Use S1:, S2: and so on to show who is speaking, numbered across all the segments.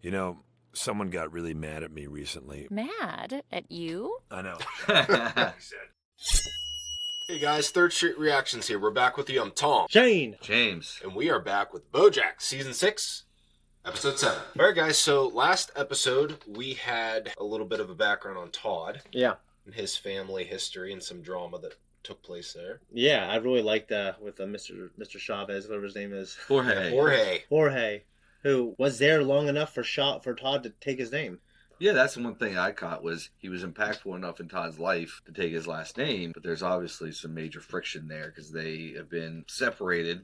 S1: You know, someone got really mad at me recently.
S2: Mad at you?
S1: I know.
S3: Hey guys, Third Street Reactions here. We're back with you. I'm Tom.
S4: Shane.
S5: James.
S3: And we are back with BoJack, Season 6, Episode 7. Alright guys, so last episode we had a little bit of a background on Todd.
S4: Yeah.
S3: And his family history and some drama that took place there.
S4: Yeah, I really liked with Mr. Chavez, whatever his name is.
S3: Jorge.
S4: Who was there long enough for Todd to take his name.
S5: Yeah, that's the one thing I caught was he was impactful enough in Todd's life to take his last name, but there's obviously some major friction there because they have been separated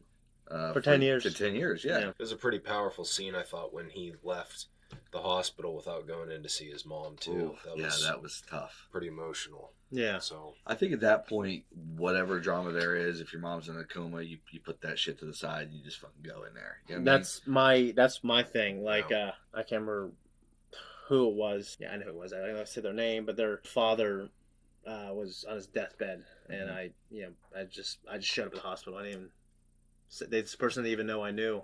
S4: for 10 years.
S5: For 10 years, yeah.
S3: It was a pretty powerful scene, I thought, when he left the hospital without going in to see his mom, too.
S5: Ooh, that was tough.
S3: Pretty emotional.
S4: Yeah.
S3: So
S5: I think at that point, whatever drama there is, if your mom's in a coma, you put that shit to the side and you just fucking go in there. You know what I mean?
S4: That's my thing. Like, I can't remember who it was. Yeah, I know who it was. I don't know if I say their name, but their father was on his deathbed, and I just showed up at the hospital. I didn't even. This person didn't even know I knew,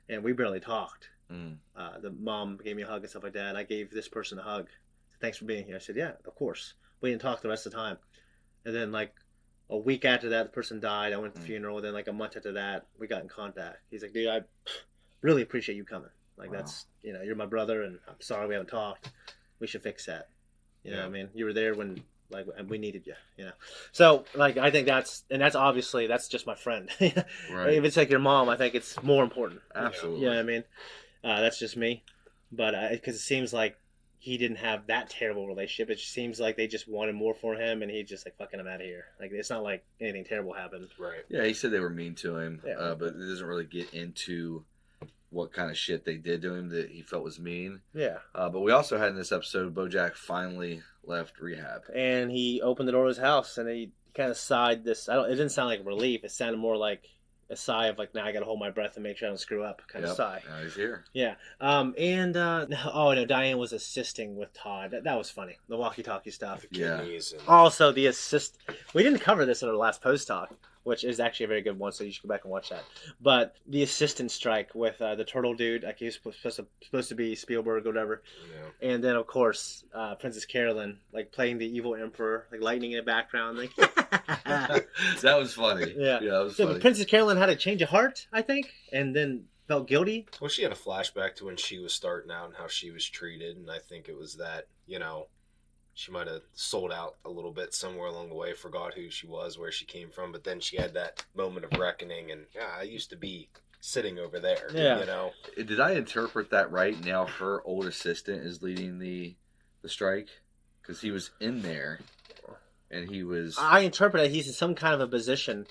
S4: and we barely talked. The mom gave me a hug and stuff like that. I gave this person a hug. Thanks for being here. I said, yeah, of course. We didn't talk the rest of the time. And then like a week after that, the person died. I went to the funeral. And then like a month after that, we got in contact. He's like, dude, I really appreciate you coming. Like that's, you're my brother, and I'm sorry we haven't talked. We should fix that. You know what I mean? You were there when like we needed you, So like I think that's obviously that's just my friend. Right. If it's like your mom, I think it's more important.
S5: Absolutely.
S4: You know what I mean? That's just me. But because it seems like he didn't have that terrible relationship. It just seems like they just wanted more for him, and he just like, fucking, I'm out of here. Like, it's not like anything terrible happened.
S3: Right.
S5: Yeah, he said they were mean to him, but it doesn't really get into what kind of shit they did to him that he felt was mean.
S4: Yeah.
S5: But we also had in this episode, BoJack finally left rehab.
S4: And he opened the door of his house, and he kind of sighed this. It didn't sound like relief. It sounded more like a sigh of like, now I got to hold my breath and make sure I don't screw up kind of sigh.
S5: Now he's here.
S4: Yeah. Diane was assisting with Todd. That was funny. The walkie-talkie stuff. Also, the assist. We didn't cover this in our last post talk, which is actually a very good one, so you should go back and watch that. But the assistant strike with the turtle dude, like he was supposed to be Spielberg or whatever. Yeah. And then, of course, Princess Carolyn, like playing the evil emperor, like lightning in the background. Like
S5: that was funny.
S4: Yeah,
S5: that was funny.
S4: Princess Carolyn had a change of heart, I think, and then felt guilty.
S3: Well, she had a flashback to when she was starting out and how she was treated, and I think it was that, she might have sold out a little bit somewhere along the way, forgot who she was, where she came from, but then she had that moment of reckoning, and I used to be sitting over there,
S5: Did I interpret that right? Now her old assistant is leading the strike? Because he was in there, and he was...
S4: I interpret that he's in some kind of a position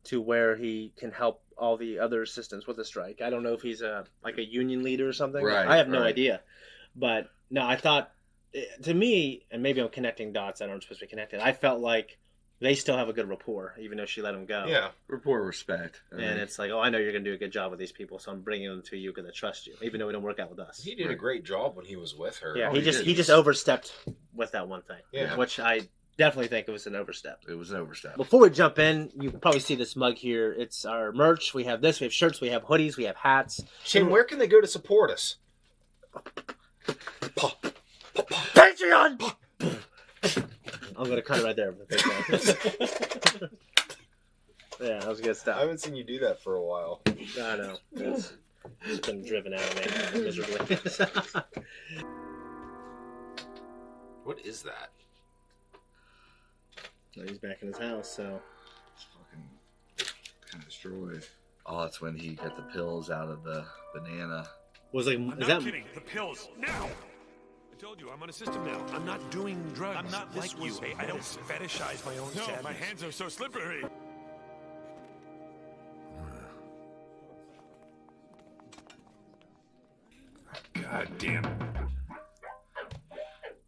S4: to where he can help all the other assistants with the strike. I don't know if he's a union leader or something.
S5: Right,
S4: I have no idea. But, no, I thought... To me, and maybe I'm connecting dots that aren't supposed to be connected, I felt like they still have a good rapport, even though she let him go.
S3: Yeah,
S5: rapport, respect.
S4: And it's like, I know you're going to do a good job with these people, so I'm bringing them to you because I trust you, even though it don't work out with us.
S3: He did a great job when he was with her.
S4: Yeah, he just overstepped with that one thing, which I definitely think it was an overstep.
S5: It was an overstep.
S4: Before we jump in, you can probably see this mug here. It's our merch. We have this. We have shirts. We have hoodies. We have hats.
S3: Shane, where can they go to support us?
S4: Patreon! I'm going to cut it right there. Yeah, that was good stuff.
S3: I haven't seen you do that for a while.
S4: I know. It's been driven out of me miserably.
S3: What is that?
S4: Well, he's back in his house, so...
S5: It's fucking kind of destroyed. Oh, that's when he got the pills out of the banana.
S4: Was like,
S1: I'm not kidding. The pills now. I told you I'm on a system now. I'm not doing drugs. I'm not like you. Hey, I don't fetishize my own sadness. My hands are so slippery. God damn it.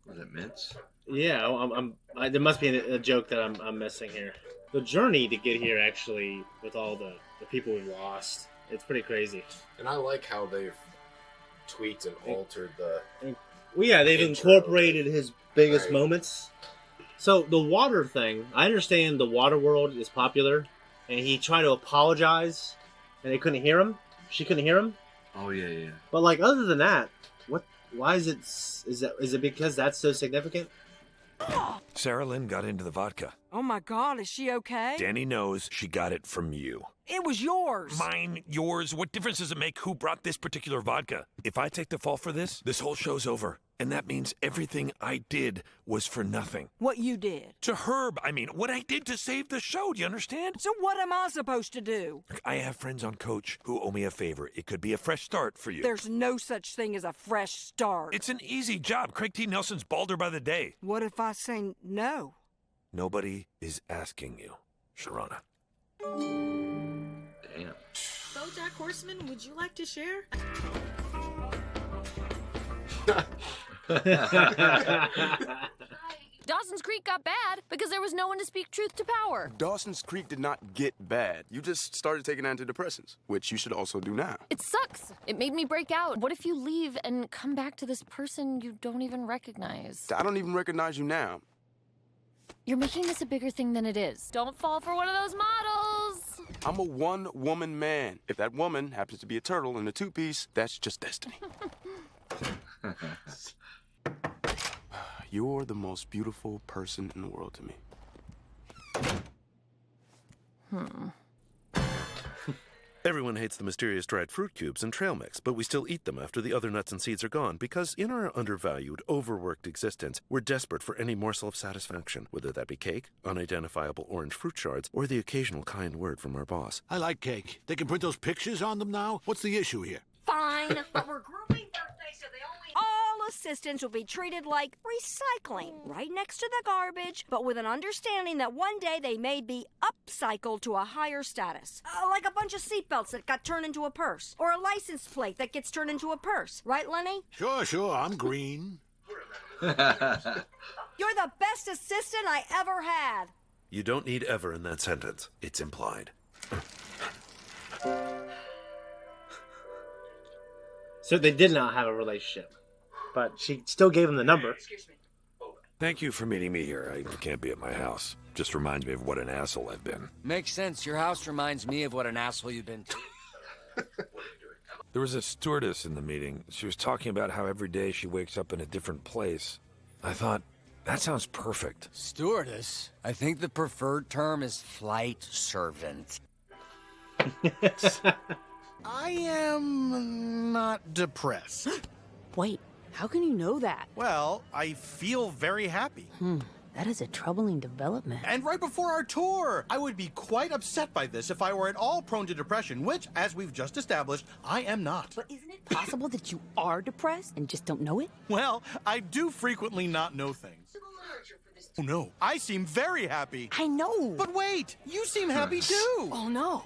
S5: Was it mints?
S4: Yeah, there must be a joke that I'm missing here. The journey to get here, actually, with all the people we've lost, it's pretty crazy.
S3: And I like how they've tweaked and altered the...
S4: Well, yeah, they've incorporated his biggest moments. So, the water thing, I understand the water world is popular, and he tried to apologize, and they couldn't hear him. She couldn't hear him.
S5: Oh, yeah.
S4: But, other than that, What? Why is it? Is it because that's so significant?
S1: Sarah Lynn got into the vodka.
S6: Oh my God, is she okay?
S1: Danny knows she got it from you.
S6: It was yours.
S1: Mine, yours, what difference does it make who brought this particular vodka? If I take the fall for this whole show's over. And that means everything I did was for nothing.
S6: What you did.
S1: To Herb, I mean, what I did to save the show, do you understand?
S6: So what am I supposed to do?
S1: I have friends on Coach who owe me a favor. It could be a fresh start for you.
S6: There's no such thing as a fresh start.
S1: It's an easy job. Craig T. Nelson's balder by the day.
S6: What if I say no?
S1: Nobody is asking you, Sharona.
S5: Damn.
S7: BoJack Horseman, would you like to share?
S2: Dawson's Creek got bad because there was no one to speak truth to power.
S8: Dawson's Creek did not get bad. You just started taking antidepressants, which you should also do now.
S2: It sucks. It made me break out. What if you leave and come back to this person you don't even recognize?
S8: I don't even recognize you now.
S2: You're making this a bigger thing than it is. Don't fall for one of those models.
S8: I'm a one-woman man. If that woman happens to be a turtle in a two-piece, that's just destiny. You're the most beautiful person in the world to me.
S9: Everyone hates the mysterious dried fruit cubes and trail mix, but we still eat them after the other nuts and seeds are gone because in our undervalued, overworked existence, we're desperate for any morsel of satisfaction, whether that be cake, unidentifiable orange fruit shards, or the occasional kind word from our boss.
S10: I like cake. They can print those pictures on them now? What's the issue here?
S11: Fine, but we're grouping birthdays so they only...
S12: All assistants will be treated like recycling, right next to the garbage, but with an understanding that one day they may be upcycled to a higher status. Like a bunch of seatbelts that got turned into a purse, or a license plate that gets turned into a purse. Right, Lenny?
S10: Sure, I'm green.
S12: You're the best assistant I ever had.
S9: You don't need ever in that sentence. It's implied.
S4: So they did not have a relationship, but she still gave him the number.
S1: Thank you for meeting me here. I can't be at my house. Just reminds me of what an asshole I've been.
S13: Makes sense. Your house reminds me of what an asshole you've been to.
S1: There was a stewardess in the meeting. She was talking about how every day she wakes up in a different place. I thought, that sounds perfect.
S13: Stewardess? I think the preferred term is flight servant.
S14: I am not depressed.
S15: Wait, how can you know that?
S14: Well, I feel very happy.
S15: That is a troubling development.
S14: And right before our tour, I would be quite upset by this if I were at all prone to depression, which, as we've just established, I am not.
S15: But isn't it possible that you are depressed and just don't know it?
S14: Well, I do frequently not know things. Oh no, I seem very happy.
S15: I know.
S14: But wait, you seem happy too.
S15: Oh no.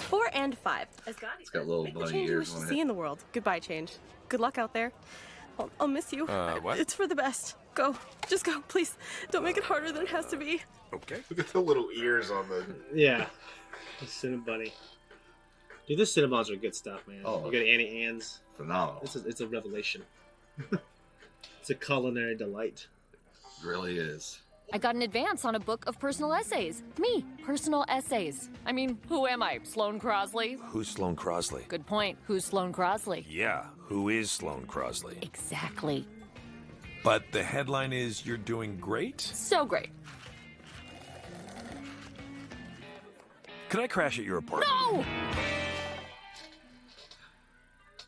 S16: 4 and 5. As God,
S5: It's got little
S16: make the
S5: bunny
S16: change you
S5: ears
S16: wish to
S5: on
S16: see
S5: it.
S16: in the world. Goodbye, change. Good luck out there. I'll miss you.
S1: What?
S16: It's for the best. Go. Just go, please. Don't make it harder than it has to be.
S1: Okay.
S3: Look at the little ears on the...
S4: Yeah. The Cinnabunny. Dude, this Cinnabons are good stuff, man.
S5: Oh.
S4: You got Annie Ann's.
S5: Phenomenal.
S4: It's a revelation. It's a culinary delight.
S5: It really is.
S2: I got an advance on a book of personal essays. Me, personal essays. I mean, who am I? Sloane Crosley?
S1: Who's Sloane Crosley?
S2: Good point. Who's Sloane Crosley?
S1: Yeah, who is Sloane Crosley?
S2: Exactly.
S1: But the headline is, you're doing great?
S2: So great.
S1: Could I crash at your apartment?
S2: No!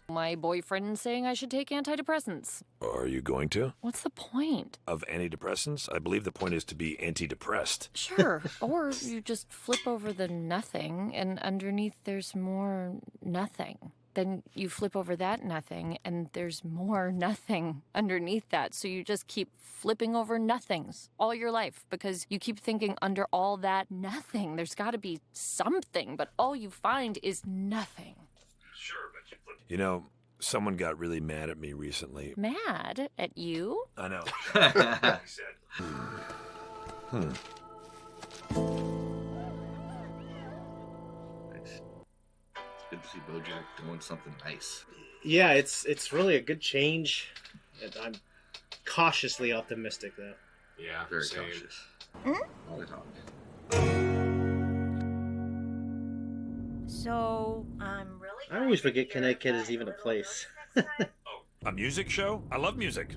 S2: My boyfriend saying I should take antidepressants.
S1: Are you going to?
S2: What's the point?
S1: Of antidepressants? I believe the point is to be anti-depressed.
S2: Sure. Or you just flip over the nothing, and underneath there's more nothing. Then you flip over that nothing, and there's more nothing underneath that. So you just keep flipping over nothings all your life because you keep thinking under all that nothing, there's got to be something, but all you find is nothing.
S1: Sure, but you flip. You know, someone got really mad at me recently.
S2: Mad at you?
S1: I know. He said.
S5: Nice. It's good to see BoJack doing something nice.
S4: Yeah, it's really a good change. I'm cautiously optimistic, though.
S3: Yeah,
S5: Very
S3: same.
S5: cautious. All the time.
S12: So, I'm really...
S4: I always forget Connecticut is even a place.
S1: A music show? I love music.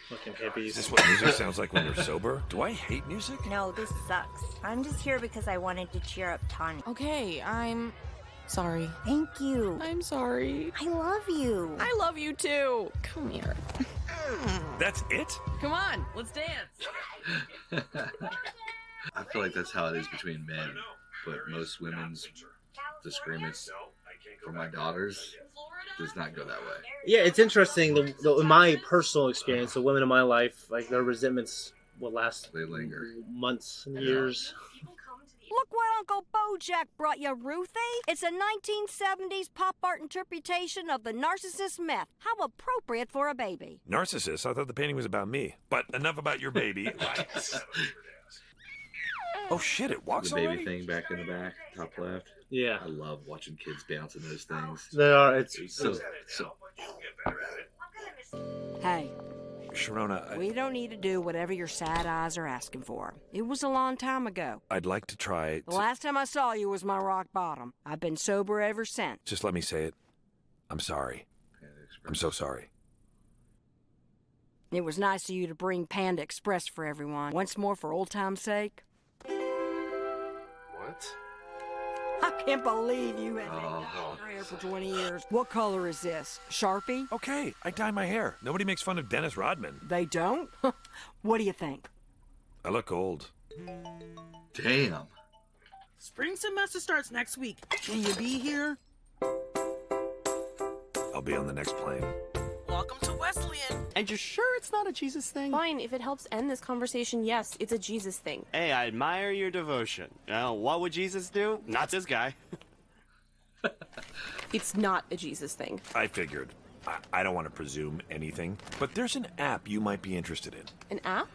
S4: Fucking hippies.
S1: Is this what music sounds like when you're sober? Do I hate music?
S17: No, this sucks. I'm just here because I wanted to cheer up Tanya.
S16: Okay, I'm sorry.
S17: Thank you.
S16: I'm sorry.
S17: I love you.
S16: I love you too. Come here.
S1: That's it?
S16: Come on, let's dance.
S5: I feel like that's how it is between men, but most women's disagreements for my daughters does not go that way.
S4: Yeah, it's interesting. In my personal experience, the women in my life, like their resentments will last.
S5: They linger
S4: months and years.
S12: Look what Uncle BoJack brought you, Ruthie. It's a 1970s pop art interpretation of the narcissist myth. How appropriate for a baby.
S1: Narcissist? I thought the painting was about me. But enough about your baby. Oh shit, it walks
S5: the baby
S1: already?
S5: thing back in the back, top left.
S4: Yeah.
S5: I love watching kids bounce in those things.
S4: They are. It's
S5: so.
S12: Hey,
S1: Sharona,
S12: we don't need to do whatever your sad eyes are asking for. It was a long time ago.
S1: I'd like to try...
S12: The last time I saw you was my rock bottom. I've been sober ever since.
S1: Just let me say it. I'm sorry. I'm so sorry.
S12: It was nice of you to bring Panda Express for everyone. Once more for old time's sake.
S3: What?
S12: I can't believe you have been here for 20 years. What color is this? Sharpie?
S1: Okay, I dye my hair. Nobody makes fun of Dennis Rodman.
S12: They don't? What do you think?
S1: I look old.
S5: Damn.
S7: Spring semester starts next week. Can you be here?
S1: I'll be on the next plane.
S7: Welcome to Wesleyan.
S14: And you're sure it's not a Jesus thing?
S16: Fine, if it helps end this conversation, yes, it's a Jesus thing.
S14: Hey, I admire your devotion. What would Jesus do? Not this guy.
S16: It's not a Jesus thing.
S1: I figured. I don't want to presume anything, but there's an app you might be interested in.
S16: An app?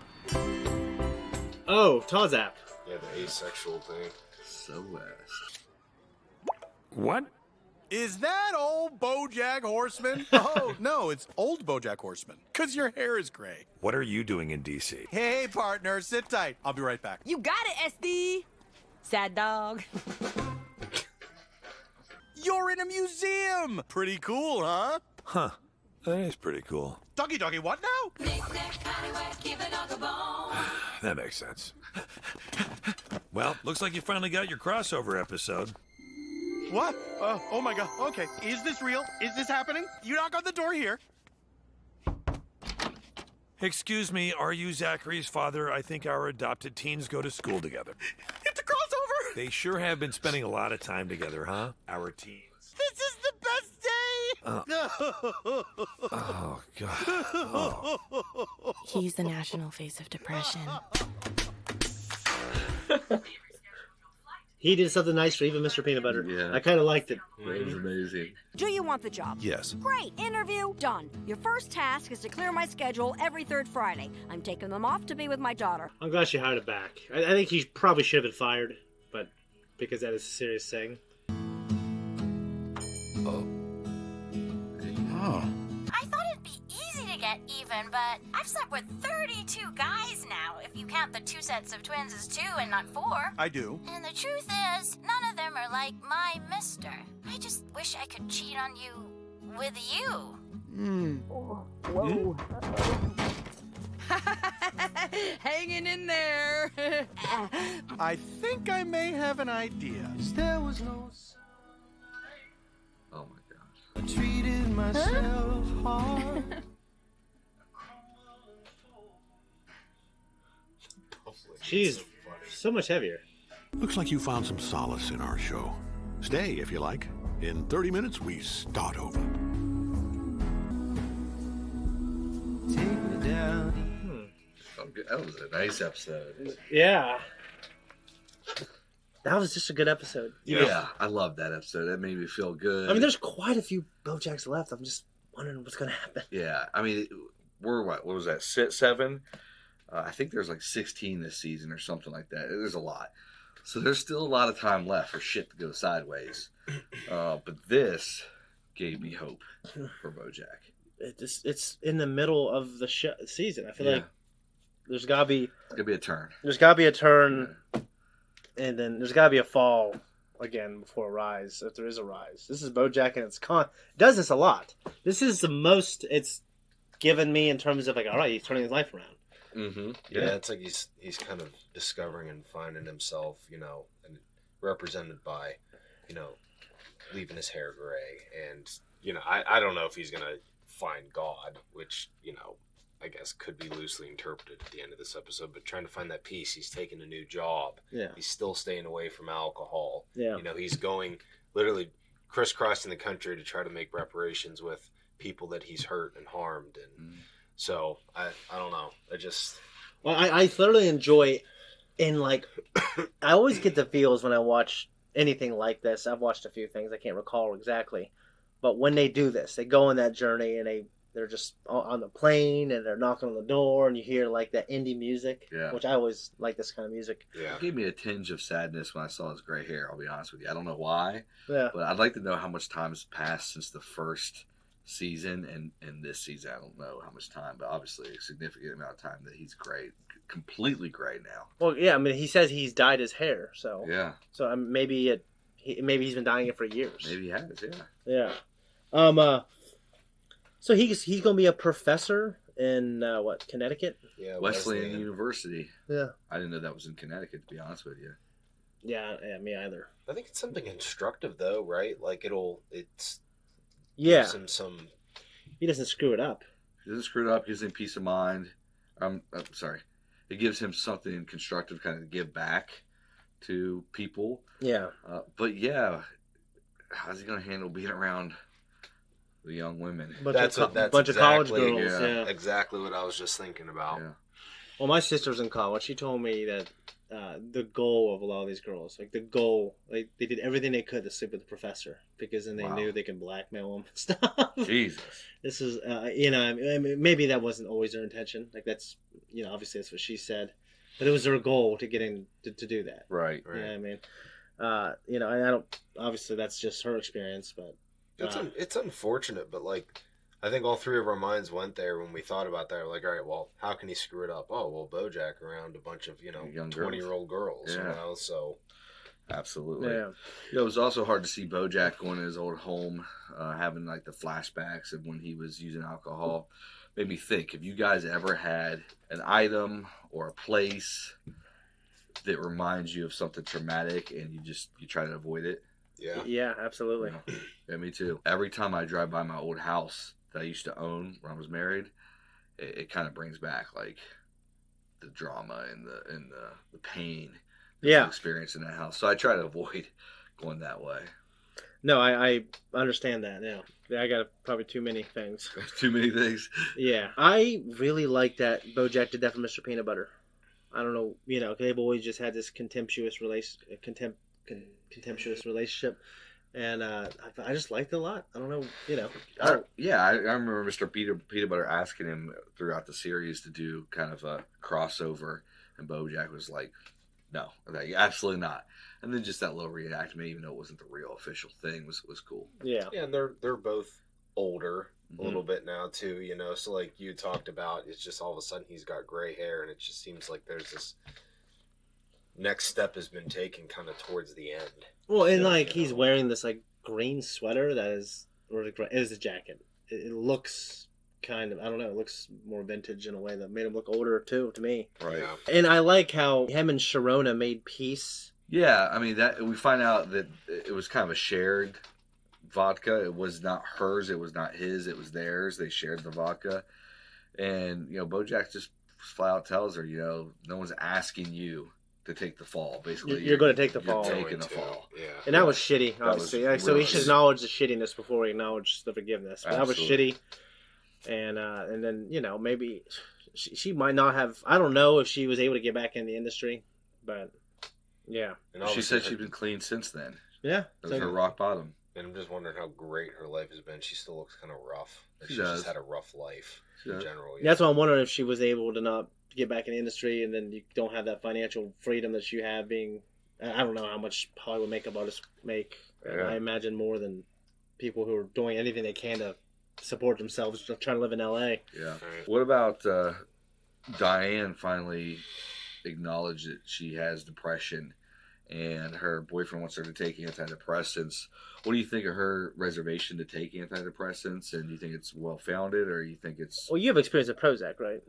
S4: Oh, Todd's app.
S3: Yeah, the asexual thing.
S5: So West.
S1: What?
S14: Is that old BoJack Horseman? Oh, no, it's old BoJack Horseman. Because your hair is gray.
S1: What are you doing in D.C.?
S14: Hey, partner, sit tight. I'll be right back.
S15: You got it, SD. Sad dog.
S14: You're in a museum! Pretty cool, huh?
S1: Huh. That is pretty cool.
S14: Doggy, what now?
S1: That makes sense. Well, looks like you finally got your crossover episode.
S14: What? Oh my god. Okay. Is this real? Is this happening? You knock on the door here.
S1: Excuse me, are you Zachary's father? I think our adopted teens go to school together.
S14: It's a crossover!
S1: They sure have been spending a lot of time together, huh? Our teens.
S14: This is the best day!
S1: Oh, God. Oh.
S16: He's the national face of depression.
S4: He did something nice for even Mr. Peanut Butter.
S5: Yeah.
S4: I kind of liked it.
S5: It was amazing.
S12: Do you want the job?
S9: Yes.
S12: Great. Interview done. Your first task is to clear my schedule every third Friday. I'm taking them off to be with my daughter.
S4: I'm glad she hired him back. I think he probably should have been fired, but because that is a serious thing.
S11: I thought it'd be easy to get even, but I've slept with 32 guys now, if you count the 2 sets of twins as 2 and not 4.
S14: I do.
S11: And the truth is, none of them are like my mister. I just wish I could cheat on you with you.
S12: Whoa.
S15: Hanging in there.
S14: I think I may have an idea. There was no...
S5: Oh my gosh.
S14: I treated myself hard.
S4: She's so much heavier.
S10: Looks like you found some solace in our show. Stay if you like. In 30 minutes, we start over.
S14: Take me down.
S5: That was a nice episode.
S4: Yeah. That was just a good episode.
S5: Yeah, I love that episode. That made me feel good.
S4: I mean, there's quite a few BoJacks left. I'm just wondering what's going to happen.
S5: Yeah, I mean, we're what was that? 7? I think there's like 16 this season or something like that. There's a lot. So there's still a lot of time left for shit to go sideways. But this gave me hope for BoJack.
S4: It's in the middle of the season. I feel like there's got to be...
S5: It's going to be a turn.
S4: There's got to be a turn, and then there's got to be a fall again before a rise, if there is a rise. This is BoJack, and does this a lot. This is the most it's given me in terms of like, all right, he's turning his life around.
S3: Mm-hmm. Yeah, it's like he's kind of discovering and finding himself, and represented by, leaving his hair gray, and I don't know if he's gonna find God, which I guess could be loosely interpreted at the end of this episode, but trying to find that peace. He's taking a new job.
S4: Yeah.
S3: He's still staying away from alcohol.
S4: Yeah.
S3: He's going literally crisscrossing the country to try to make reparations with people that he's hurt and harmed, and so I don't know.
S4: I thoroughly enjoy, and like I always get the feels when I watch anything like this. I've watched a few things, I can't recall exactly, but when they do this, they go on that journey and they're just on the plane and they're knocking on the door and you hear like that indie music, which I always like this kind of music.
S5: Yeah, it gave me a tinge of sadness when I saw his gray hair. I'll be honest with you, I don't know why.
S4: Yeah,
S5: but I'd like to know how much time has passed since the first season and this season. I don't know how much time, but obviously a significant amount of time that he's gray, completely gray now.
S4: Well, yeah, I mean, he says he's dyed his hair, so
S5: yeah.
S4: So maybe he's been dyeing it for years.
S5: Maybe he has, yeah.
S4: Yeah. So he's gonna be a professor in Connecticut?
S3: Yeah,
S5: Wesleyan University.
S4: Yeah.
S5: I didn't know that was in Connecticut, to be honest with you.
S4: Yeah, me either.
S3: I think it's something instructive though, right? Like gives him some.
S4: He doesn't screw it up.
S5: He doesn't screw it up. Gives him peace of mind. I'm sorry. It gives him something constructive, kind of to give back to people.
S4: Yeah.
S5: But yeah, how's he gonna handle being around the young women?
S3: That's
S4: bunch of college girls.
S3: Yeah, exactly what I was just thinking about.
S5: Yeah.
S4: Well, my sister's in college. She told me that the goal of a lot of these girls, like they did everything they could to sleep with the professor because then they knew they could blackmail him and stuff.
S5: Jesus.
S4: This is, I mean, maybe that wasn't always their intention. Like that's, obviously that's what she said, but it was their goal to get in to do that.
S5: Right.
S4: You know what I mean? And I don't. Obviously, that's just her experience, but
S3: it's unfortunate. But like, I think all three of our minds went there when we thought about that. We're like, all right, well, how can he screw it up? Oh, well, BoJack around a bunch of young 20-year-old girls, so.
S5: Absolutely.
S4: Yeah.
S5: It was also hard to see BoJack going to his old home, having like the flashbacks of when he was using alcohol. Made me think, have you guys ever had an item or a place that reminds you of something traumatic and you try to avoid it?
S3: Yeah.
S4: Yeah, absolutely.
S5: Yeah, me too. Every time I drive by my old house that I used to own when I was married, it kind of brings back like the drama and the pain that I experienced in that house. So I try to avoid going that way.
S4: No, I understand that. Yeah, I got probably too many things.
S5: Too many things.
S4: Yeah, I really like that BoJack did that for Mr. Peanut Butter. I don't know, they've always just had this contemptuous relationship, and I just liked it a lot. I don't know,
S5: I remember Mr. Peanut Butter asking him throughout the series to do kind of a crossover, and BoJack was like, "No, like, absolutely not." And then just that little reenactment, even though it wasn't the real official thing, was cool.
S4: Yeah,
S3: and they're both older a little bit now too, So like you talked about, it's just all of a sudden he's got gray hair, and it just seems like there's this next step has been taken kind of towards the end.
S4: Well, and like he's wearing this like green sweater that is, it is a jacket. It looks kind of, I don't know, it looks more vintage in a way that made him look older too, to me.
S5: Right. Yeah.
S4: And I like how him and Sharona made peace.
S5: Yeah, I mean that we find out that it was kind of a shared vodka. It was not hers, it was not his, it was theirs. They shared the vodka. And BoJack just flat out tells her, no one's asking you to take the fall. Basically,
S4: you're going to take the fall.
S5: Taking the fall.
S3: Yeah.
S4: And that was shitty, obviously. So he should acknowledge the shittiness before he acknowledges the forgiveness. But that was shitty. And then, maybe she might not have, I don't know if she was able to get back in the industry, but yeah.
S5: And she said she's been clean since then.
S4: Yeah.
S5: That was her rock bottom.
S3: And I'm just wondering how great her life has been. She still looks kind of rough. She's
S5: does.
S3: Just had a rough life in general.
S4: That's why I'm wondering if she was able to not get back in the industry, and then you don't have that financial freedom that you have being, I don't know how much Hollywood makeup artists make. Yeah. I imagine more than people who are doing anything they can to support themselves, trying to live in LA.
S5: Yeah. What about Diane finally acknowledged that she has depression and her boyfriend wants her to take antidepressants. What do you think of her reservation to take antidepressants? And do you think it's well-founded, or you think it's...
S4: Well, you have experience with Prozac, right?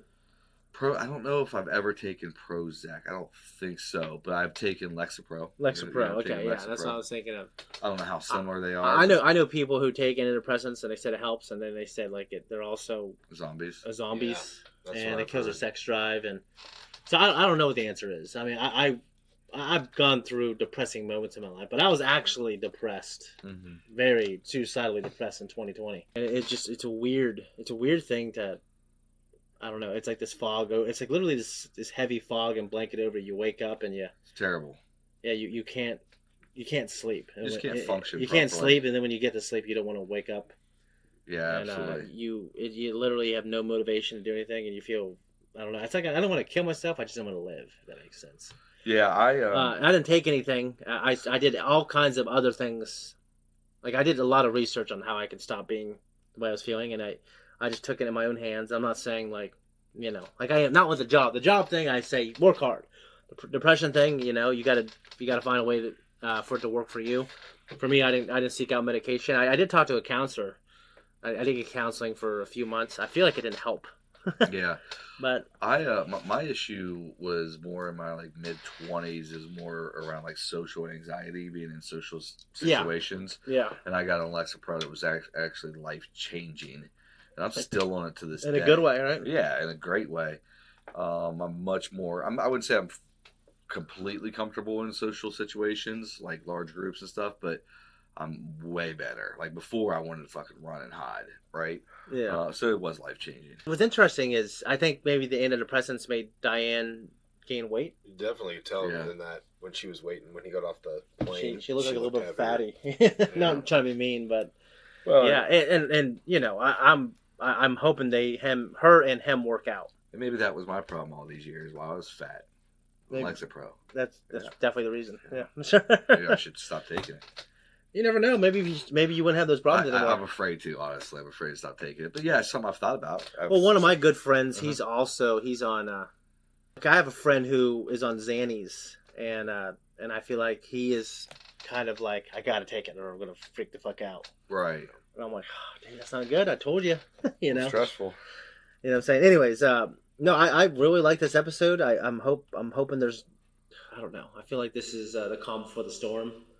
S5: I don't know if I've ever taken Prozac. I don't think so, but I've taken Lexapro.
S4: Lexapro, okay, yeah, that's what I was thinking of.
S5: I don't know how similar they are.
S4: I know people who take antidepressants and they said it helps, and then they said they're also
S5: zombies.
S4: Yeah, and it kills their sex drive, and so I don't know what the answer is. I mean, I've gone through depressing moments in my life, but I was actually depressed, very suicidally depressed in 2020, and it's a weird thing to. I don't know. It's like this fog. It's like literally this heavy fog and blanket over you. You wake up and it's
S5: terrible.
S4: Yeah, you can't sleep.
S5: You just can't function.
S4: You can't sleep, and then when you get to sleep, you don't want to wake up.
S5: Yeah,
S4: and,
S5: absolutely.
S4: You literally have no motivation to do anything, and you feel I don't know. It's like I don't want to kill myself. I just don't want to live. If that makes sense.
S5: Yeah,
S4: I didn't take anything. I did all kinds of other things. Like I did a lot of research on how I could stop being the way I was feeling, and I just took it in my own hands. I'm not saying like I am not with the job. The job thing, I say work hard. The depression thing, you gotta find a way for it to work for you. For me, I didn't seek out medication. I did talk to a counselor. I did get counseling for a few months. I feel like it didn't help.
S5: Yeah,
S4: but
S5: my issue was more in my mid 20s. Is more around social anxiety, being in social situations.
S4: Yeah.
S5: And I got on Lexapro that was actually life changing. And I'm still on it to this day.
S4: In a good way, right?
S5: Yeah, in a great way. I'm much more... I wouldn't say I'm completely comfortable in social situations, like large groups and stuff, but I'm way better. Like before, I wanted to fucking run and hide, right?
S4: Yeah.
S5: So it was life-changing.
S4: What's interesting is I think maybe the antidepressants made Diane gain weight.
S3: You definitely could tell in that when she was waiting, when he got off the plane.
S4: She looked like a little bit
S3: heavier.
S4: fatty. Not trying to be mean, but... Well, yeah, and I'm hoping her and him work out.
S5: And maybe that was my problem all these years while I was fat. Lexapro.
S4: That's definitely the reason. Yeah.
S5: Maybe I should stop taking it.
S4: You never know. Maybe you wouldn't have those problems anymore.
S5: I'm afraid to, honestly. I'm afraid to stop taking it. But yeah, it's something I've thought about.
S4: Well, one of my good friends, he's on. I have a friend who is on Xannies, and I feel like he is kind of like, I gotta take it or I'm gonna freak the fuck out.
S5: Right.
S4: And I'm like, oh, dude, that's not good. I told you.
S5: It's stressful.
S4: You know what I'm saying? Anyways, no, I really like this episode. I'm hoping there's, I don't know. I feel like this is the calm before the storm.